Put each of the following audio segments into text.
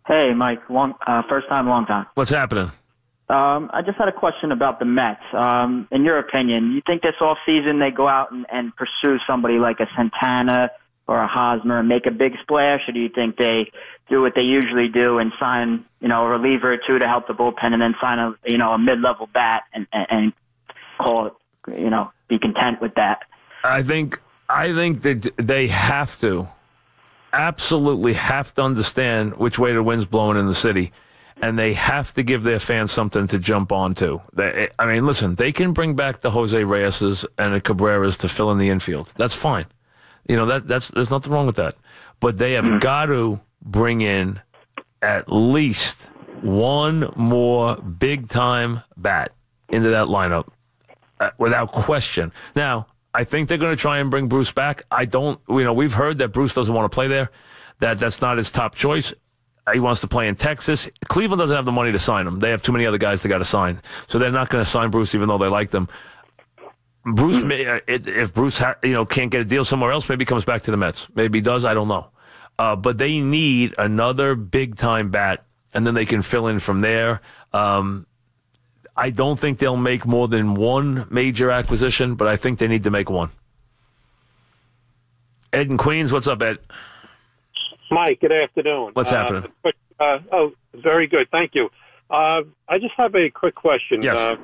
Hey, Mike. First time, long time. What's happening? I just had a question about the Mets. In your opinion, you think this offseason they go out and pursue somebody like a Santana or a Hosmer and make a big splash, or do you think they do what they usually do and sign, a reliever or two to help the bullpen and then sign a mid-level bat and call it, be content with that? I think that they have to, absolutely have to understand which way the wind's blowing in the city. And they have to give their fans something to jump onto. Listen, they can bring back the Jose Reyeses and the Cabreras to fill in the infield. That's fine. There's nothing wrong with that. But they have got to bring in at least one more big-time bat into that lineup, without question. Now, I think they're going to try and bring Bruce back. We've heard that Bruce doesn't want to play there, that's not his top choice. He wants to play in Texas. Cleveland doesn't have the money to sign him. They have too many other guys they got to sign. So they're not going to sign Bruce even though they like them. Bruce, if Bruce can't get a deal somewhere else, maybe he comes back to the Mets. Maybe he does. I don't know. But they need another big-time bat, and then they can fill in from there. I don't think they'll make more than one major acquisition, but I think they need to make one. Ed in Queens, what's up, Ed? Mike, good afternoon. What's happening? Very good. Thank you. I just have a quick question. Yes.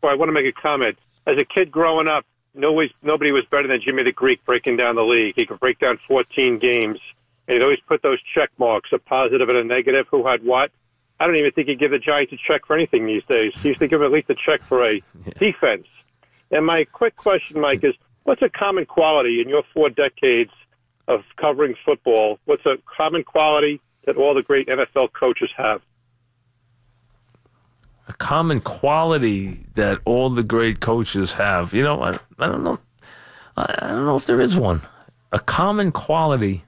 I want to make a comment. As a kid growing up, nobody was better than Jimmy the Greek breaking down the league. He could break down 14 games, and he'd always put those check marks, a positive and a negative, who had what. I don't even think he'd give the Giants a check for anything these days. He used to give at least a check for a defense. And my quick question, Mike, is what's a common quality in your 4 decades of covering football? What's a common quality that all the great NFL coaches have? A common quality that all the great coaches have. I don't know. I don't know if there is one. A common quality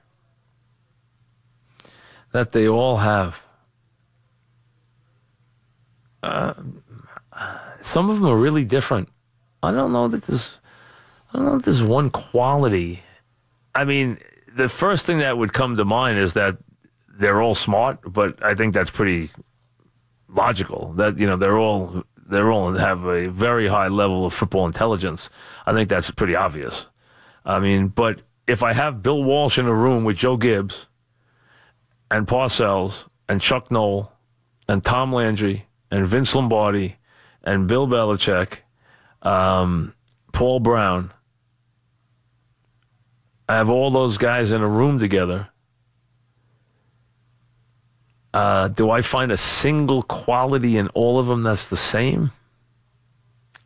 that they all have. Some of them are really different. I don't know that there's one quality. I mean, the first thing that would come to mind is that they're all smart, but I think that's pretty logical. That they're all have a very high level of football intelligence. I think that's pretty obvious. I mean, but if I have Bill Walsh in a room with Joe Gibbs and Parcells and Chuck Noll and Tom Landry and Vince Lombardi and Bill Belichick, Paul Brown, I have all those guys in a room together. Do I find a single quality in all of them that's the same?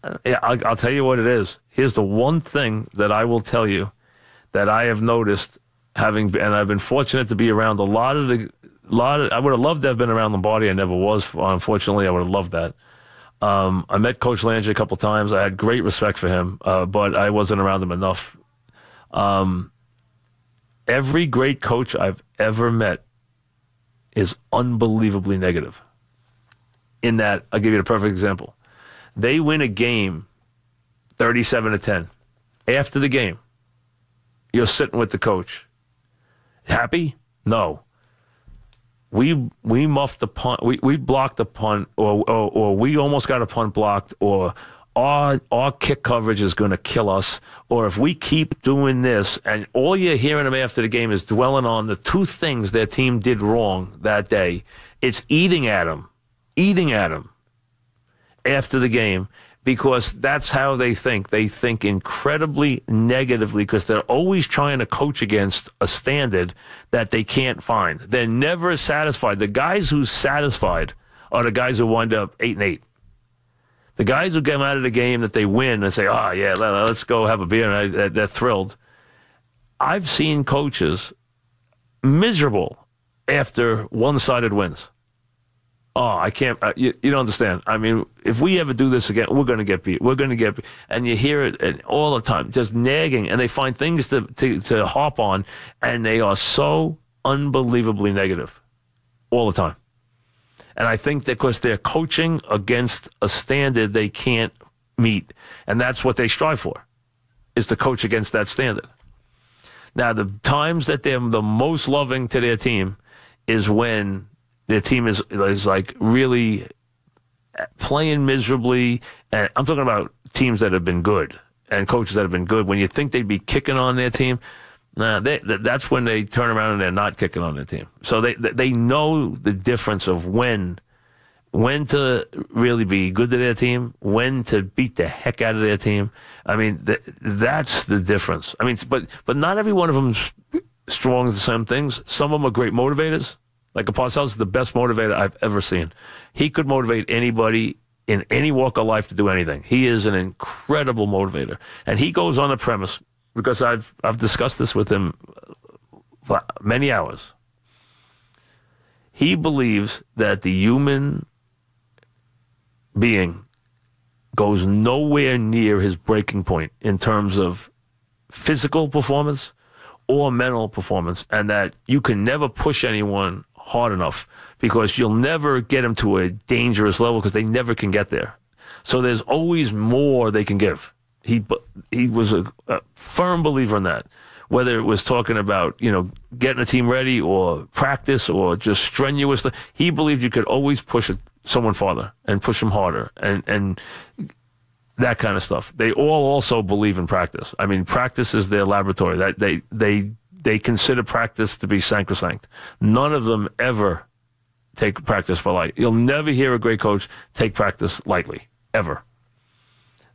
I'll tell you what it is. Here's the one thing that I will tell you that I have noticed, and I've been fortunate to be around a lot of. I would have loved to have been around Lombardi. I never was. Unfortunately, I would have loved that. I met Coach Landry a couple times. I had great respect for him, but I wasn't around him enough. Every great coach I've ever met is unbelievably negative. In that, I'll give you a perfect example. They win a game 37-10. After the game, you're sitting with the coach. Happy? No. We muffed the punt. We blocked the punt, or we almost got a punt blocked, or our kick coverage is going to kill us, or if we keep doing this, and all you're hearing them after the game is dwelling on the 2 things their team did wrong that day. It's eating at them after the game, because that's how they think. They think incredibly negatively because they're always trying to coach against a standard that they can't find. They're never satisfied. The guys who's satisfied are the guys who wind up 8-8. The guys who come out of the game that they win and say, oh, yeah, let's go have a beer, and they're thrilled. I've seen coaches miserable after one-sided wins. Oh, I can't. You don't understand. I mean, if we ever do this again, we're going to get beat. We're going to get beat. And you hear it all the time, just nagging. And they find things to harp on, and they are so unbelievably negative all the time. And I think that because they're coaching against a standard they can't meet. And that's what they strive for, is to coach against that standard. Now, the times that they're the most loving to their team is when their team is like really playing miserably. And I'm talking about teams that have been good and coaches that have been good. When you think they'd be kicking on their team, that's when they turn around and they're not kicking on their team. So they know the difference of when to really be good to their team, when to beat the heck out of their team. I mean, that's the difference. I mean, but not every one of them's strong at the same things. Some of them are great motivators. Like Parcells is the best motivator I've ever seen. He could motivate anybody in any walk of life to do anything. He is an incredible motivator. And he goes on the premise, because I've discussed this with him for many hours. He believes that the human being goes nowhere near his breaking point in terms of physical performance or mental performance, and that you can never push anyone hard enough because you'll never get them to a dangerous level because they never can get there. So there's always more they can give. He was a firm believer in that, whether it was talking about, getting a team ready or practice or just strenuously. He believed you could always push someone farther and push them harder and that kind of stuff. They all also believe in practice. I mean, practice is their laboratory. That they consider practice to be sacrosanct. None of them ever take practice for light. You'll never hear a great coach take practice lightly, ever.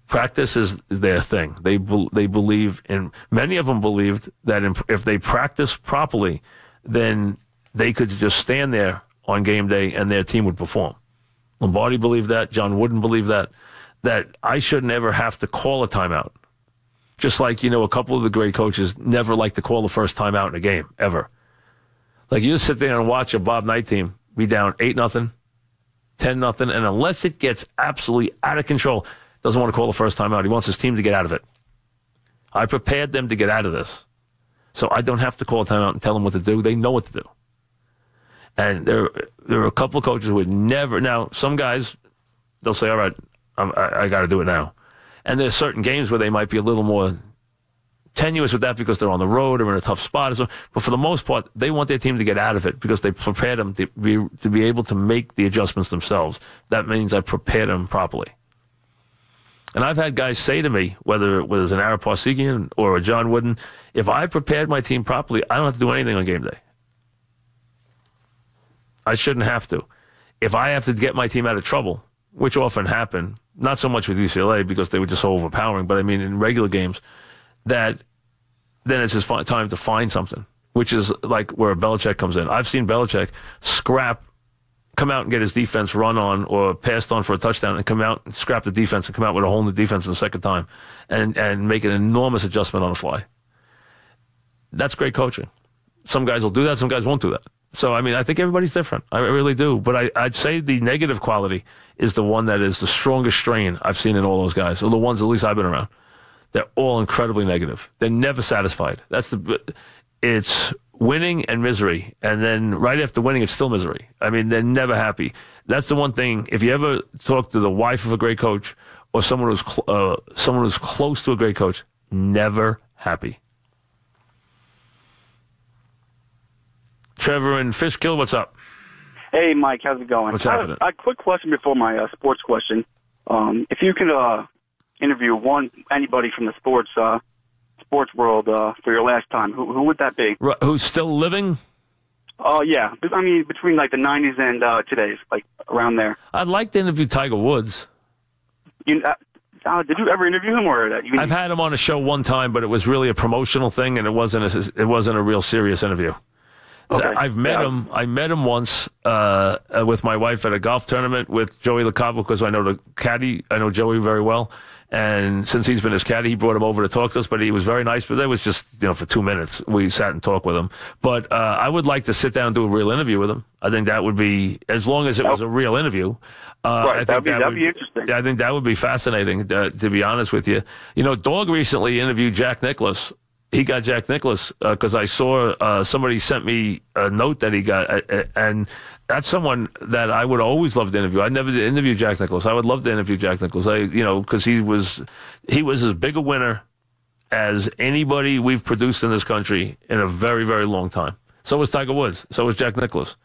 Practice is their thing. They believe in. Many of them believed that if they practiced properly, then they could just stand there on game day and their team would perform. Lombardi believed that. John Wooden believed that I shouldn't ever have to call a timeout. Just like, a couple of the great coaches never like to call the first timeout in a game, ever. Like, you sit there and watch a Bob Knight team be down 8-0, 10-0, and unless it gets absolutely out of control, doesn't want to call the first timeout. He wants his team to get out of it. I prepared them to get out of this. So I don't have to call a timeout and tell them what to do. They know what to do. And there are a couple of coaches who would never. Now, some guys, they'll say, all right, I got to do it now. And there's certain games where they might be a little more tenuous with that because they're on the road or in a tough spot. Or so. But for the most part, they want their team to get out of it because they prepared them to be able to make the adjustments themselves. That means I prepared them properly. And I've had guys say to me, whether it was an Ara Parsegian or a John Wooden, if I prepared my team properly, I don't have to do anything on game day. I shouldn't have to. If I have to get my team out of trouble, which often happened, not so much with UCLA because they were just so overpowering, but I mean in regular games, then it's just time to find something, which is like where Belichick comes in. I've seen Belichick come out and get his defense run on or passed on for a touchdown and come out and scrap the defense and come out with a whole new defense the second time and make an enormous adjustment on the fly. That's great coaching. Some guys will do that. Some guys won't do that. So, I mean, I think everybody's different. I really do. But I'd say the negative quality is the one that is the strongest strain I've seen in all those guys, or the ones at least I've been around. They're all incredibly negative. They're never satisfied. It's winning and misery. And then right after winning, it's still misery. I mean, they're never happy. That's the one thing. If you ever talk to the wife of a great coach or someone who's close to a great coach, never happy. Trevor in Fishkill, what's up? Hey, Mike, how's it going? What's happening? A quick question before my sports question. If you could interview anybody from the sports world for your last time, who would that be? Who's still living? Oh, yeah. I mean, between like the 90s and today's, like around there. I'd like to interview Tiger Woods. Did you ever interview him? I've had him on a show one time, but it was really a promotional thing, and it wasn't a real serious interview. Okay. I've met him. I met him once with my wife at a golf tournament with Joey LaCava because I know the caddy. I know Joey very well. And since he's been his caddy, he brought him over to talk to us. But he was very nice. But that was just, for 2 minutes. We sat and talked with him. But I would like to sit down and do a real interview with him. I think that would be, as long as it was a real interview. Right, that'd be interesting. I think that would be fascinating, to be honest with you. Dog recently interviewed Jack Nicklaus. He got Jack Nicklaus because I saw somebody sent me a note that he got, and that's someone that I would always love to interview. I never did interview Jack Nicklaus. I would love to interview Jack Nicklaus. Because he was as big a winner as anybody we've produced in this country in a very, very long time. So was Tiger Woods. So was Jack Nicklaus.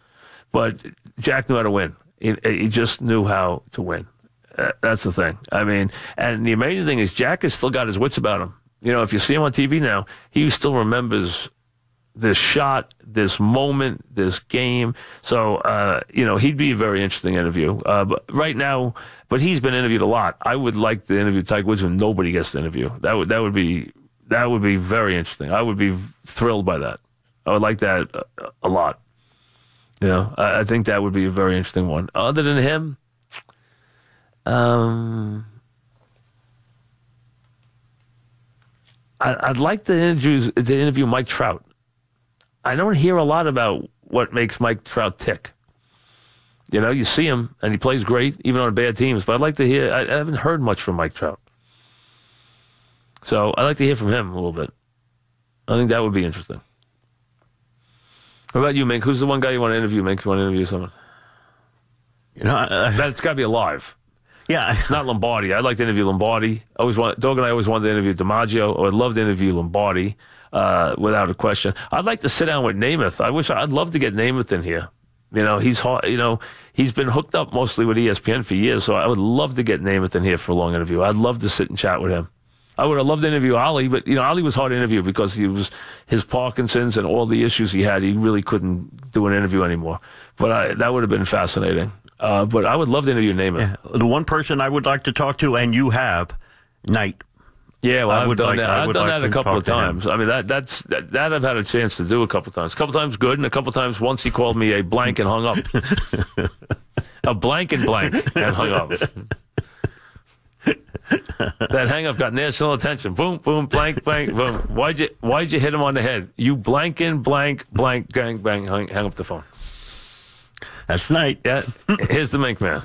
But Jack knew how to win. He just knew how to win. That's the thing. I mean, and the amazing thing is Jack has still got his wits about him. You know, if you see him on TV now, he still remembers this shot, this moment, this game. So, you know, he'd be a very interesting interview. But right now, but he's been interviewed a lot. I would like to interview Tiger Woods when nobody gets to interview. That would be very interesting. I would be thrilled by that. I would like that a lot. You know, I think that would be a very interesting one. Other than him, I'd like to interview Mike Trout. I don't hear a lot about what makes Mike Trout tick. You know, you see him, and he plays great, even on bad teams, but I'd like to hear, I haven't heard much from Mike Trout. So I'd like to hear from him a little bit. I think that would be interesting. What about you, Mink? Who's the one guy you want to interview, Mink? You want to interview someone? You know, that's got to be alive. Yeah. Not Lombardi. I'd like to interview Lombardi. Dog and I always wanted to interview DiMaggio. I'd love to interview Lombardi, without a question. I'd like to sit down with Namath. I'd love to get Namath in here. You know, he's been hooked up mostly with ESPN for years, so I would love to get Namath in here for a long interview. I'd love to sit and chat with him. I would have loved to interview Ali, but, you know, Ali was hard to interview because his Parkinson's and all the issues he had, he really couldn't do an interview anymore. But that would have been fascinating. But I would love to interview Namath. Yeah. The one person I would like to talk to, and you have, Knight. Yeah, well, I've done that. I've done that a couple of times. I mean, that I've had a chance to do a couple of times. A couple of times good, and a couple of times once he called me a blank and hung up. A blank and hung up. That hang-up got national attention. Boom, boom, blank, blank, boom. Why'd you hit him on the head? You blank, blank, gang, bang, hang up the phone. That's Knight. Yeah, here's the Mink Man.